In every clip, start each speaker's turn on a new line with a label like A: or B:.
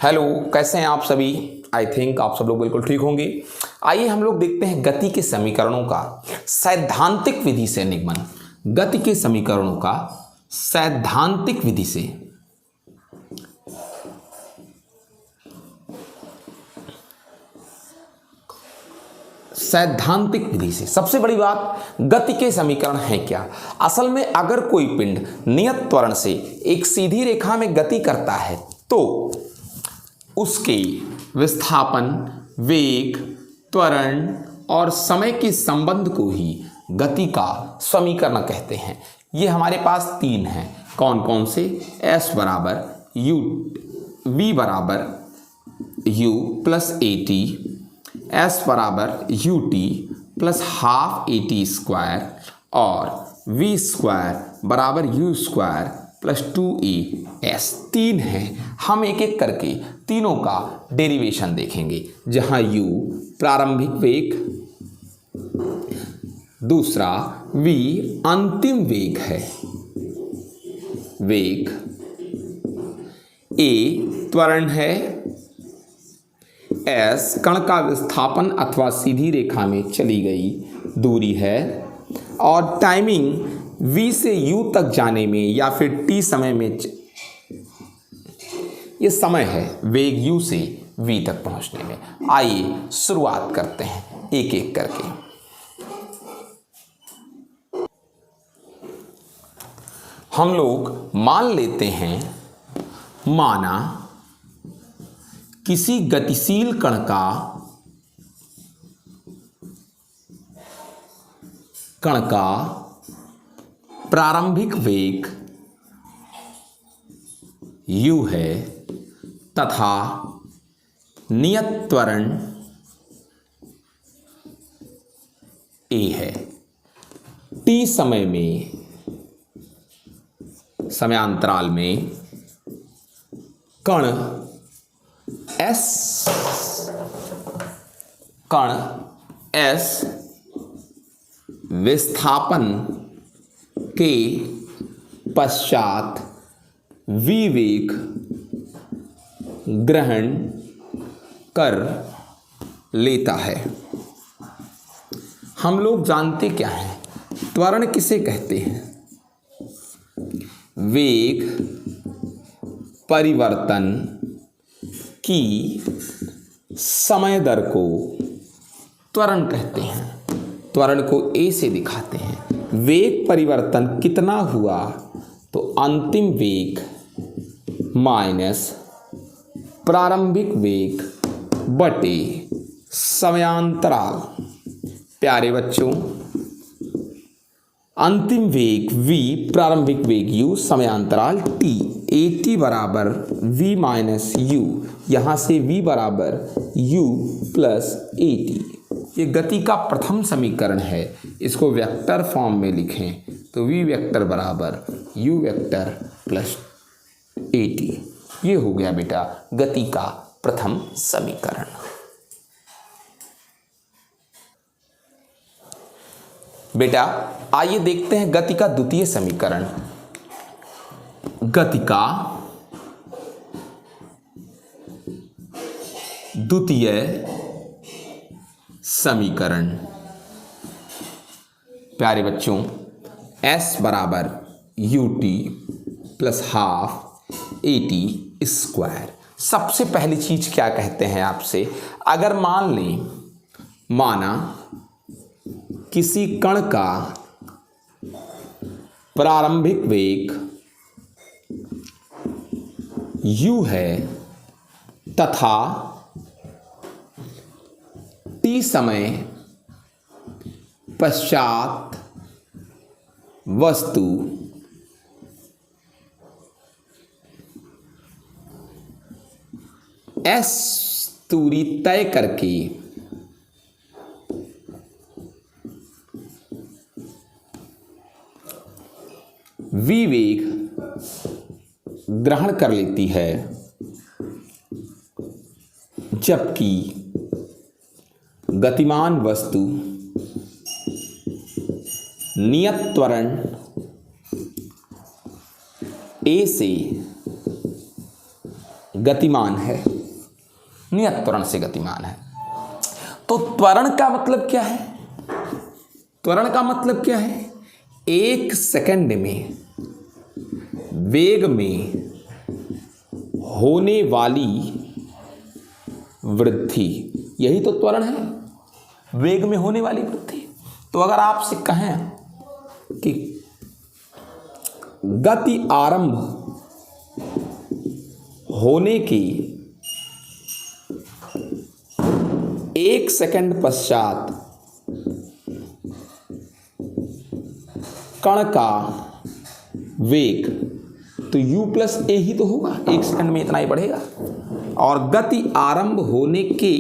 A: Hello, कैसे हैं आप सभी। आई थिंक आप सब लोग बिल्कुल ठीक होंगे। आइए हम लोग देखते हैं गति के समीकरणों का सैद्धांतिक विधि से निगमन। गति के समीकरणों का सैद्धांतिक विधि से। सैद्धांतिक विधि से सबसे बड़ी बात, गति के समीकरण है क्या। असल में अगर कोई पिंड नियत त्वरण से एक सीधी रेखा में गति करता है तो उसके विस्थापन, वेग, त्वरण और समय के संबंध को ही गति का समीकरण कहते हैं। ये हमारे पास तीन हैं। कौन कौन से? S बराबर यू, V बराबर U प्लस AT, S बराबर UT plus half AT square और V स्क्वायर बराबर U स्क्वायर प्लस 2AS। तीन हैं। हम एक एक करके तीनों का डेरिवेशन देखेंगे, जहां U प्रारंभिक वेग, दूसरा V अंतिम वेग है, वेग, A त्वरण है, S कण का विस्थापन अथवा सीधी रेखा में चली गई दूरी है, और टाइमिंग V से U तक जाने में या फिर T समय में ये समय है वेग U से V तक पहुंचने में। आइए शुरुआत करते हैं एक एक करके। हम लोग मान लेते हैं, माना किसी गतिशील कण का प्रारंभिक वेग u है तथा नियत त्वरण a है। t समय में, समयांतराल में कण S विस्थापन के पश्चात v वेग ग्रहण कर लेता है। हम लोग जानते क्या हैं, त्वरण किसे कहते हैं? वेग परिवर्तन की समय दर को त्वरण कहते हैं। त्वरण को A से दिखाते हैं। वेग परिवर्तन कितना हुआ तो अंतिम वेग माइनस प्रारंभिक वेग बटे समयांतराल। प्यारे बच्चों, अंतिम वेग V, प्रारंभिक वेग U, समयांतराल T। AT बराबर V माइनस U, यहाँ से V बराबर U प्लस AT। ये गति का प्रथम समीकरण है। इसको वेक्टर फॉर्म में लिखें तो V वेक्टर बराबर U वेक्टर प्लस AT। ये हो गया बेटा गति का प्रथम समीकरण। बेटा आइए देखते हैं गति का द्वितीय समीकरण। गति का द्वितीय समीकरण। प्यारे बच्चों, S बराबर UT plus half AT square. सबसे पहली चीज क्या कहते हैं आपसे, अगर मान लें, माना किसी कण का प्रारंभिक वेग u है तथा t समय पश्चात वस्तु s दूरी तय करके v वेग ग्रहण कर लेती है, जबकि गतिमान वस्तु नियत त्वरण A से गतिमान है, नियत त्वरण से गतिमान है। तो त्वरण का मतलब क्या है? त्वरण का मतलब क्या है? 1 सेकंड में वेग में होने वाली वृद्धि, यही तो त्वरण है, वेग में होने वाली वृद्धि। तो अगर आपसे कहें कि गति आरंभ होने की 1 सेकंड पश्चात कण का वेग, तो u प्लस ए ही तो होगा, 1 सेकंड में इतना ही बढ़ेगा। और गति आरंभ होने के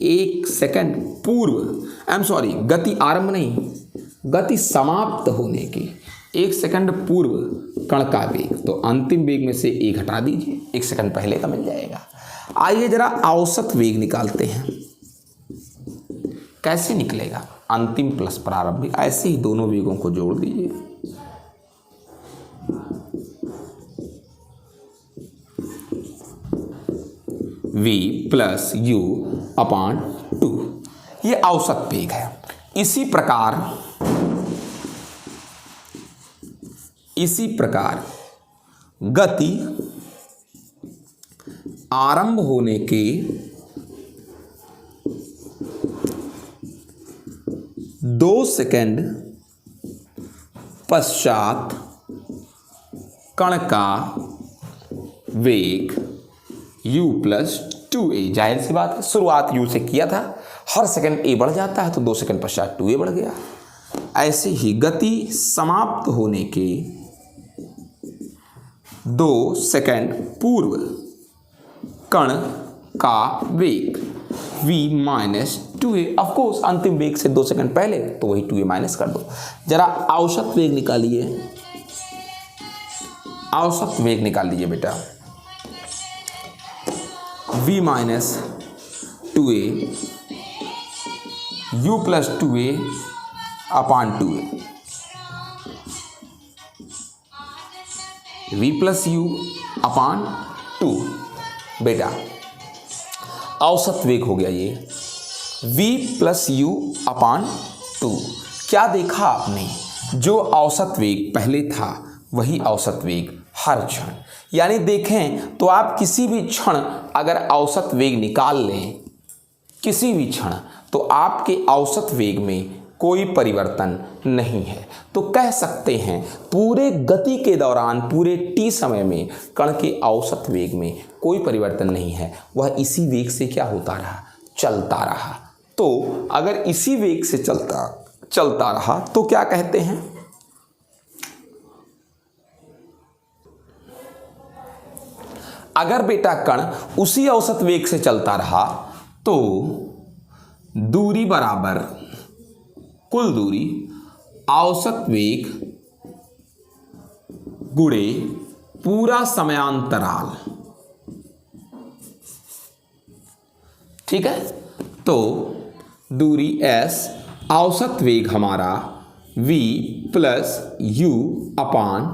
A: 1 सेकंड पूर्व, गति आरंभ नहीं, गति समाप्त होने के 1 सेकंड पूर्व कण का वेग, तो अंतिम वेग में से ए घटा दीजिए, 1 सेकंड पहले का मिल जाएगा। आइए जरा औसत वेग निकालते हैं। कैसे निकलेगा? अंतिम प्लस प्रारंभिक, ऐसे ही दोनों वेगों को जोड़ दीजिए। v प्लस यू अपान 2, ये औसत वेग है। इसी प्रकार गति आरंभ होने के 2 सेकंड पश्चात कण का वेग u प्लस 2a, जाहिर सी बात है, शुरुआत u से किया था, हर सेकंड a बढ़ जाता है तो 2 सेकंड पश्चात 2a बढ़ गया। ऐसे ही गति समाप्त होने के 2 सेकंड पूर्व कण का वेग v माइनस 2a, ऑफकोर्स अंतिम वेग से 2 सेकंड पहले, तो वही 2a माइनस कर दो। जरा औसत वेग निकालिए, औसत वेग निकाल लीजिए बेटा। v minus 2a u plus 2a upon 2a, v plus u upon 2। बेटा औसत वेग हो गया ये v प्लस यू अपान 2। क्या देखा आपने? जो औसत वेग पहले था वही औसत वेग हर क्षण, यानी देखें तो आप किसी भी क्षण अगर औसत वेग निकाल लें, किसी भी क्षण, तो आपके औसत वेग में कोई परिवर्तन नहीं है। तो कह सकते हैं पूरे गति के दौरान, पूरे t समय में कण के औसत वेग में कोई परिवर्तन नहीं है, वह इसी वेग से क्या होता रहा? चलता रहा। तो अगर इसी वेग से चलता रहा तो क्या कहते हैं? अगर बेटा कण उसी औसत वेग से चलता रहा तो दूरी बराबर कुल दूरी औसत वेग गुणे पूरा समयांतराल, ठीक है। तो दूरी s, औसत वेग हमारा v प्लस u अपान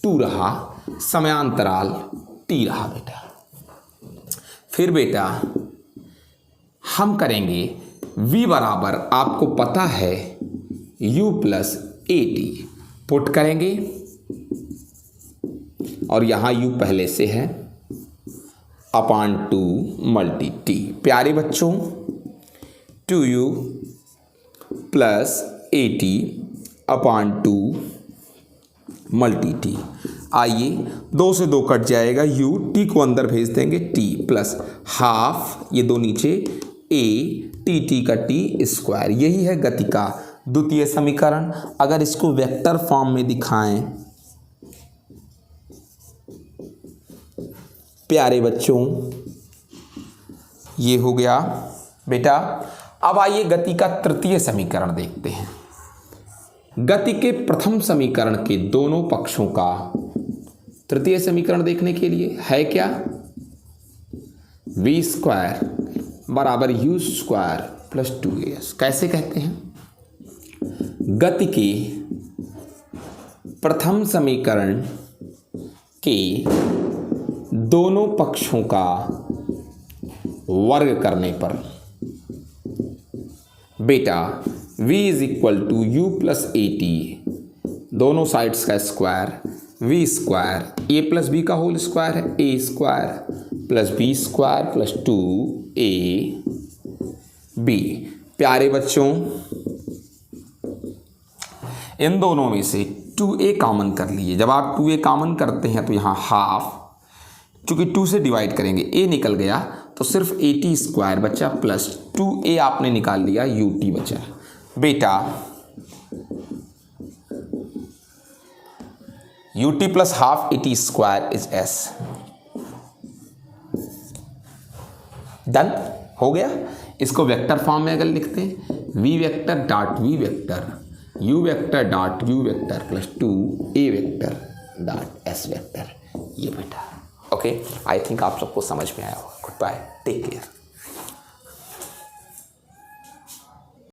A: 2 रहा, समयांतराल t रहा बेटा। फिर बेटा हम करेंगे v बराबर, आपको पता है u प्लस at, पुट करेंगे और यहाँ u पहले से है, अपान 2 मल्टी t। प्यारे बच्चों 2u प्लस 80 अपान 2 मल्टी t। आइए 2 से 2 कट जाएगा, u t को अंदर भेज देंगे, t प्लस हाफ, ये 2 नीचे, a t का t स्क्वायर। यही है गति का द्वितीय समीकरण। अगर इसको वेक्टर फॉर्म में दिखाएं प्यारे बच्चों, ये हो गया बेटा। अब आइए गति का तृतीय समीकरण देखते हैं। गति के प्रथम समीकरण के दोनों पक्षों का तृतीय समीकरण देखने के लिए है क्या? v स्क्वायर बराबर u स्क्वायर प्लस 2as। कैसे कहते हैं? गति के प्रथम समीकरण के दोनों पक्षों का वर्ग करने पर बेटा v is equal to u plus a t, दोनों साइड्स का square, v square a plus b का होल स्क्वायर है, a square plus b square plus 2ab। प्यारे बच्चों, इन दोनों में से 2a कॉमन कर लीजिए। जब आप 2a कॉमन करते हैं तो यहाँ हाफ, चूंकि 2 से डिवाइड करेंगे a निकल गया तो सिर्फ at स्क्वायर बचा प्लस 2a आपने निकाल लिया ut बचा। बेटा ut plus half at square is s। Done हो गया। इसको वेक्टर फॉर्म में अगर लिखते हैं v vector dot v vector u vector dot u vector plus 2a vector dot s vector, ये बेटा ओके। आई थिंक आप सबको समझ में आया होगा। Goodbye, take care.